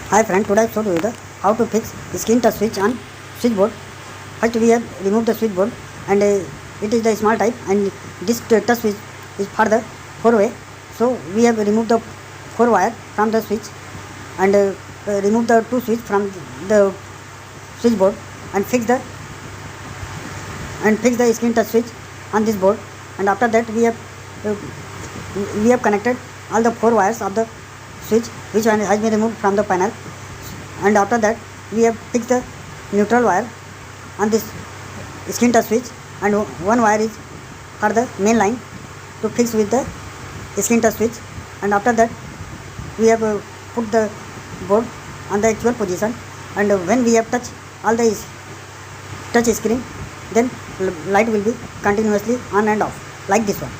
Hi friend, today I showed you how to fix screen touch switch on switchboard. First we have removed the switchboard and it is the small type, and this touch switch is for the 4-way. So we have removed the 4 wire from the switch and remove the 2 switch from the switchboard and fix the screen touch switch on this board. And after that we have connected all the 4 wires of the switch which one has been removed from the panel, and after that we have fixed the neutral wire on this screen touch switch, and one wire is for the main line to fix with the screen touch switch. And after that we have put the board on the actual position, and when we have touched all the touch screen, then light will be continuously on and off like this one.